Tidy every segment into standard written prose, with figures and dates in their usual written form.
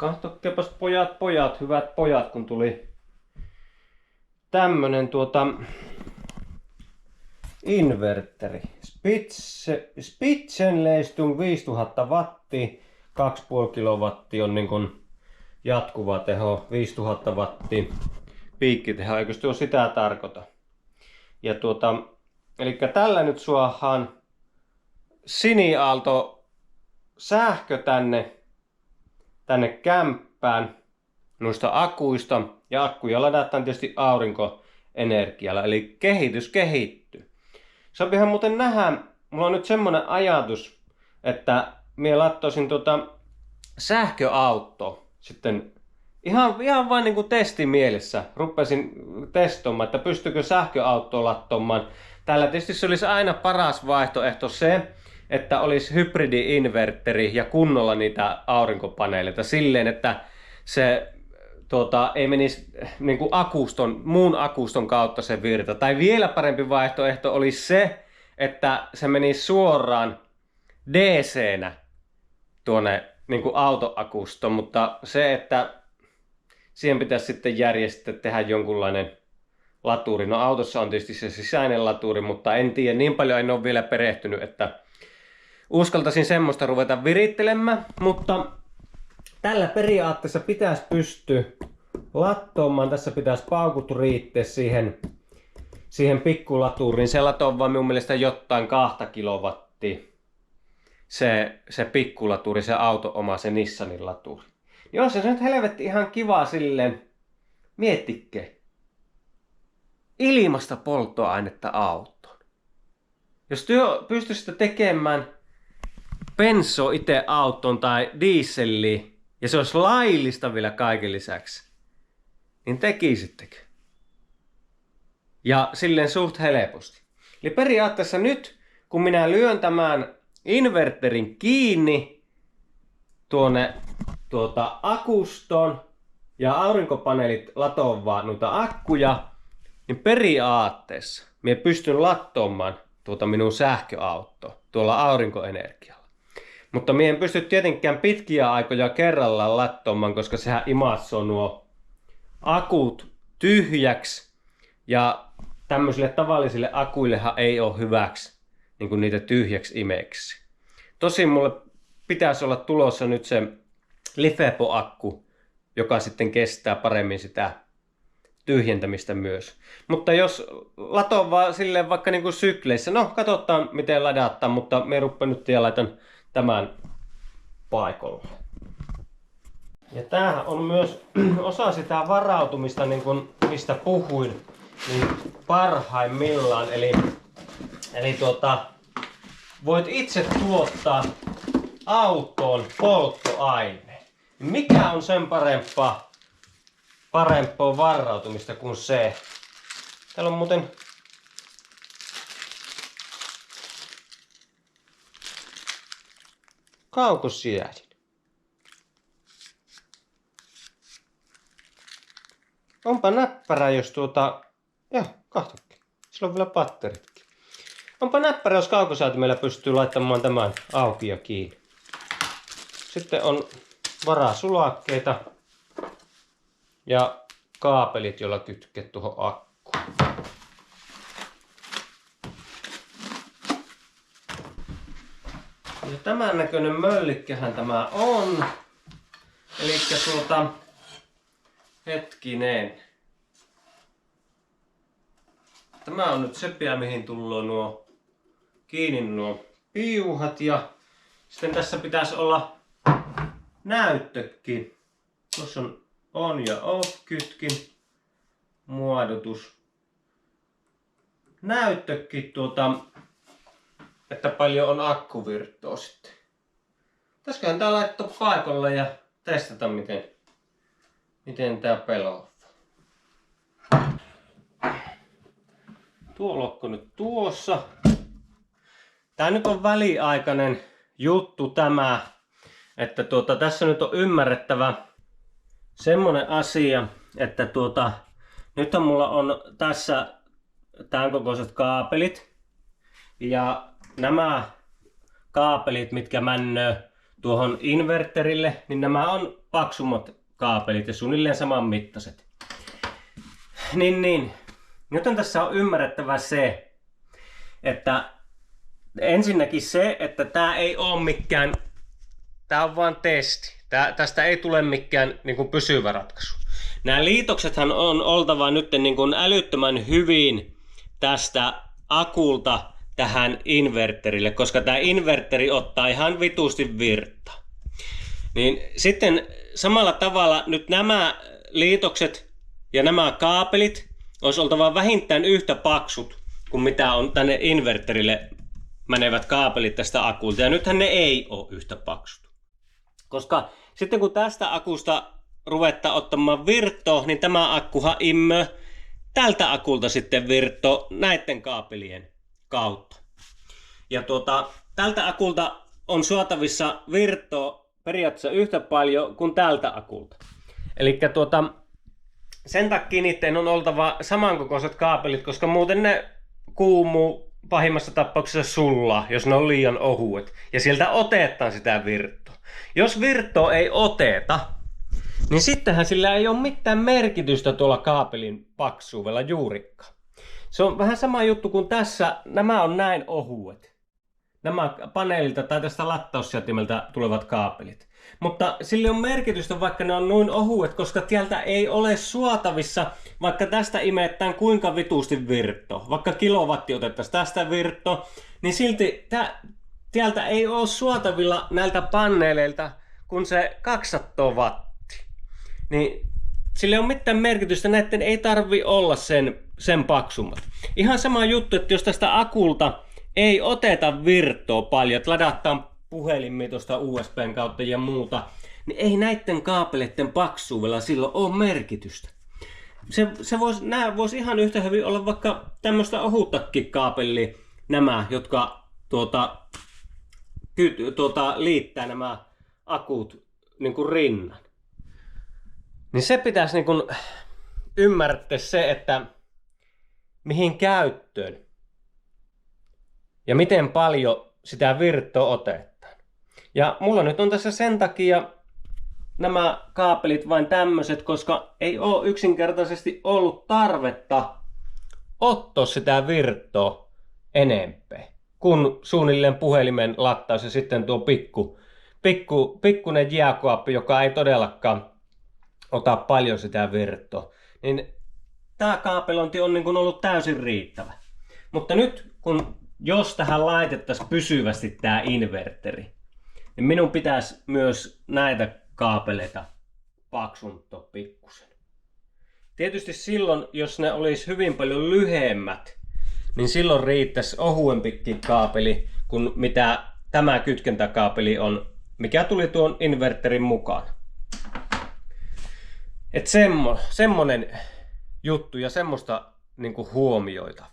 Katsokeepas pojat, hyvät pojat, kun tuli tämmönen inverteri. Spitzenleistung 5000 wattia, 2,5 kilowattia on niin kuin jatkuva teho, 5000 wattia piikkiteho, eikö tuo sitä tarkoita? Ja eli tällä nyt suohaan siniaalto sähkö tänne kämppään noista akuista, ja akkuja ladataan tietysti aurinkoenergialla, eli kehitys kehittyy. Sopihan muuten nähdä, mulla on nyt semmonen ajatus, että minä lattoisin sähköauto sitten ihan vain niin kuin testimielessä. Rupesin testoimaan, että pystyykö sähköautoa lattomaan. Täällä tietysti se olisi aina paras vaihtoehto se, että olisi hybridi-inverteri ja kunnolla niitä aurinkopaneeleita silleen, että se ei menisi niin kuin muun akuston kautta se virta. Tai vielä parempi vaihtoehto olisi se, että se menisi suoraan DC-nä tuonne niin kuin autoakustoon, mutta se, että siihen pitäisi sitten järjestää, tehdä jonkunlainen laturi. No autossa on tietysti se sisäinen laturi, mutta en tiedä, niin paljon en ole vielä perehtynyt, että uskaltaisin semmoista ruveta virittelemään, mutta tällä periaatteessa pitäisi pystyä lattoamaan. Tässä pitäisi paukut riittää siihen pikkulaturiin. Se latoo vaan minun mielestä jotain 2 kilowattia. Se pikkulaturi, se auto oma, se Nissanin laturi. Joo, se nyt helvetti ihan kiva silleen. Miettikää. Ilmasta polttoainetta autoon. Jos työ pystyisitte tekemään benso itse autoon tai dieseliä, ja se olisi laillista vielä kaiken lisäksi, niin tekisittekö? Ja silleen suht helposti. Eli periaatteessa nyt, kun minä lyön tämän inverterin kiinni tuonne akustoon ja aurinkopaneelit latoo vaan noita akkuja, niin periaatteessa minä pystyn lattoamaan minun sähköautoa tuolla aurinkoenergialla. Mutta minä en pysty tietenkään pitkiä aikoja kerrallaan lattoamaan, koska sehän imatsoo nuo akut tyhjäksi. Ja tämmöisille tavallisille akuillehan ei ole hyväksi niin kuin niitä tyhjäksi imeksi. Tosin mulle pitäisi olla tulossa nyt se LiFePO-akku, joka sitten kestää paremmin sitä tyhjentämistä myös. Mutta jos latoo vaan silleen vaikka niin kuin sykleissä, no katsotaan miten ladataan, mutta me rupean nyt ja laitan tämän paikalle. Ja tämähän on myös osa sitä varautumista, niin kuin mistä puhuin, niin parhaimmillaan. Eli voit itse tuottaa autoon polttoaineen. Mikä on sen parempaa varautumista kuin se? Täällä on muuten kaukosäädin. Onpa näppärä, jos joo, katsokin. Sillä on vielä patteritkin. Onpa näppärä, jos kaukosäätimellä pystyy laittamaan tämän auki ja kiinni. Sitten on varasulakkeita ja kaapelit, joilla kytkeä tuohon akkuun. Ja tämän näköinen möllikkähän tämä on. Eli hetkinen. Tämä on nyt se mihin tulee kiinni nuo piuhat, ja sitten tässä pitäisi olla näyttökin. Tuossa on ja off kytkin, muodotus. Näyttökin että paljon on akkuvirtoa sitten. Pitäisiköhän tää laittaa paikalle ja testata miten tää pelaa. Tuo lokko nyt tuossa. Tää nyt on väliaikainen juttu tämä, että tässä nyt on ymmärrettävä semmonen asia, että nythän mulla on tässä tämän kokoiset kaapelit, ja nämä kaapelit, mitkä männöö tuohon inverterille, niin nämä on paksummat kaapelit ja suunnilleen saman mittaiset. Niin. Nyt on tässä on ymmärrettävä se, että ensinnäkin se, että tämä ei ole mikään, tämä on vain testi. Tästä ei tule mikään niin kuin pysyvä ratkaisu. Nämä liitoksethan on oltava nyt niin kuin älyttömän hyvin tästä akulta tähän inverterille, koska tämä inverteri ottaa ihan vitusti virtaa. Niin sitten samalla tavalla nyt nämä liitokset ja nämä kaapelit olisi oltava vähintään yhtä paksut kuin mitä on tänne inverterille menevät kaapelit tästä akulta. Ja nythän ne ei ole yhtä paksut. Koska sitten kun tästä akusta ruvetaan ottamaan virtoa, niin tämä akkuhan immö tältä akulta sitten virto näiden kaapelien kautta. Ja tältä akulta on suotavissa virtoa periaatteessa yhtä paljon kuin tältä akulta. Eli sen takia niiden on oltava samankokoiset kaapelit, koska muuten ne kuumuu pahimmassa tapauksessa sulla, jos ne on liian ohuet. Ja sieltä otetaan sitä virtoa. Jos virtoa ei oteta, niin sittenhän sillä ei ole mitään merkitystä tuolla kaapelin paksuudella juurikaan. Se on vähän sama juttu kuin tässä. Nämä on näin ohuet. Nämä paneelilta tai tästä lataussäätimeltä tulevat kaapelit. Mutta sillä on merkitystä, vaikka ne on noin ohuet, koska tieltä ei ole suotavissa, vaikka tästä imetään kuinka vitusti virto. Vaikka kilowatti otettaisiin tästä virto, niin silti tieltä ei ole suotavilla näiltä paneeleilta kun se 200 wattia. Niin sillä ei ole mitään merkitystä, näiden ei tarvi olla sen paksummat. Ihan sama juttu, että jos tästä akulta ei oteta virtoa paljon, että ladataan puhelimia tuosta USBn kautta ja muuta, niin ei näiden kaapeleiden paksuudella silloin ole merkitystä. Nämä voisi ihan yhtä hyvin olla vaikka tämmöistä ohuttakin kaapelia, nämä, jotka liittää nämä akut niin kuin rinnan. Niin se pitäisi niin kuin ymmärtää se, että mihin käyttöön ja miten paljon sitä virtoa otetaan. Ja mulla nyt on tässä sen takia nämä kaapelit vain tämmöiset, koska ei ole yksinkertaisesti ollut tarvetta ottaa sitä virtoa enempää kuin suunnilleen puhelimen lataus ja sitten tuo pikkunen jääkaappi, joka ei todellakaan ota paljon sitä virtoa. Niin tämä kaapelointi on niin kuin ollut täysin riittävä. Mutta nyt jos tähän laitettaisiin pysyvästi tämä inverteri, niin minun pitäisi myös näitä kaapeleita paksuntaa pikkusen. Tietysti silloin, jos ne olisi hyvin paljon lyhyemmät, niin silloin riittäisi ohuempikin kaapeli kuin mitä tämä kytkentäkaapeli on, mikä tuli tuon inverterin mukaan. Et semmonen juttu ja semmoista niinku huomioitavaa.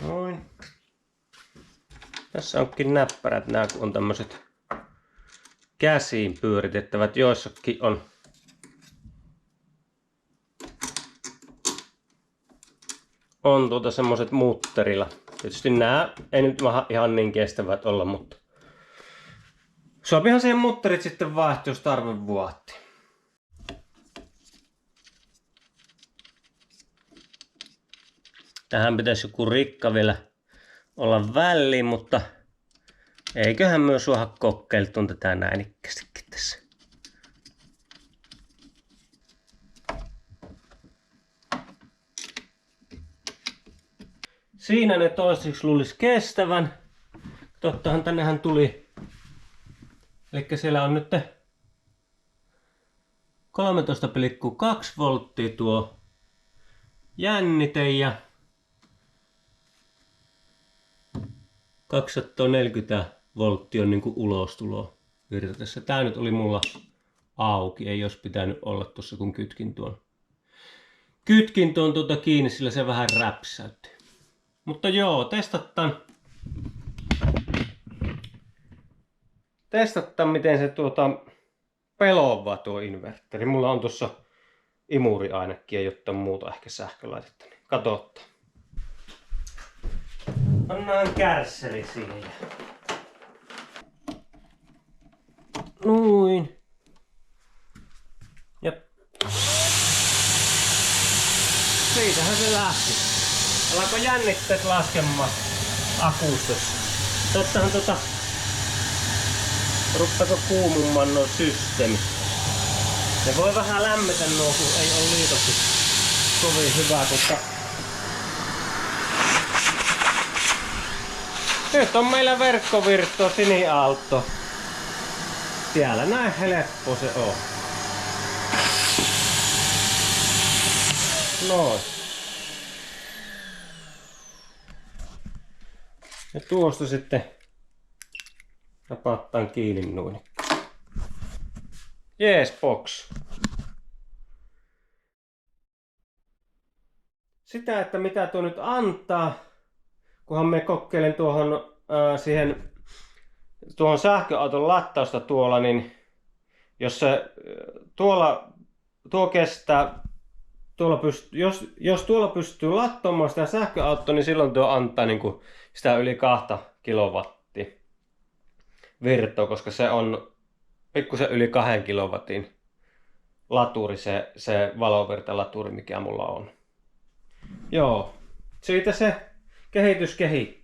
Noin. Tässä onkin näppärät, nämä on tämmöiset käsiin pyöritettävät, joissakin on semmoiset mutterilla. Tietysti nämä ei nyt ihan niin kestävät olla, mutta sopihan siihen mutterit sitten vaihtaa, jos tarve vaatii. Tähän pitäisi joku rikka vielä olla väliin, mutta eiköhän myös suoha kokeiltuun tätä näinikkästikin tässä. Siinä ne toistaiseksi luulisi kestävän. Tottahan tännehän tuli. Eli siellä on nyt 13,2 volttia tuo jännite ja 240 volttia on niinku ulostulo virtatessa. Tää nyt oli mulla auki, ei olisi pitänyt olla tossa kun kytkin tuon kiinni, sillä se vähän räpsäytti. Mutta joo, testata, miten se peloaa tuo inverteri. Mulla on tuossa imuri ainakin, ei jotain muuta ehkä sähkölaitetta. Niin katsotaan. Pannaan kärsseli siihen. Noin. Ja siitähän se lähti. Alkoi jännitteet laskemaan akustossa. Tottahan ruppeko kuumumman nuo systeemi. Ne voi vähän lämmetä nuo, kun ei ole liitokset kovin hyvää, mutta nyt on meillä verkkovirtto siniaalto. Siellä näin helppo se on. Noin. Ja tuosta sitten napattaan kiinni noin. Jees, box. Sitä, että mitä tuo nyt antaa, kunhan me kokeilen tuohon sähköauton latausta tuolla, niin jos se tuo kestää, jos tuolla pystyy lattomaan sitä sähköautoa, niin silloin tuo antaa niin kuin sitä yli 2 kilowattia virtoa, koska se on pikkusen yli 2 kilowatin laturi, se valovirtalaturi, mikä mulla on. Joo, siitä se kehitys kehittyy.